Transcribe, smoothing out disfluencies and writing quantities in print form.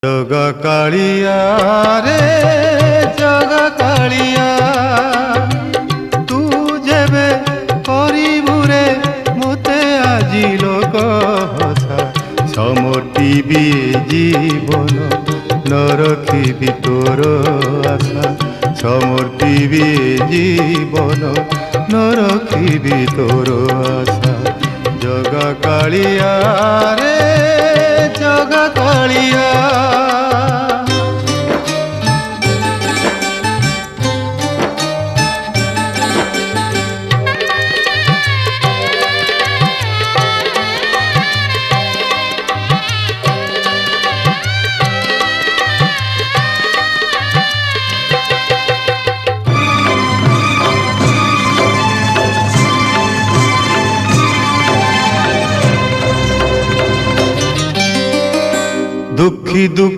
জগা কাଳିয়া রে জগা কাଳିয়া তু যেবে করিবুরে মতে আজি লোক হসা সমর্পিবি জীবন নরখিবি তোর আশা সমর্পিবি জীবন নরখিবি তোর আশা জগা কালিয়া রে জগা কালিয়া দুঃখী দুঃখ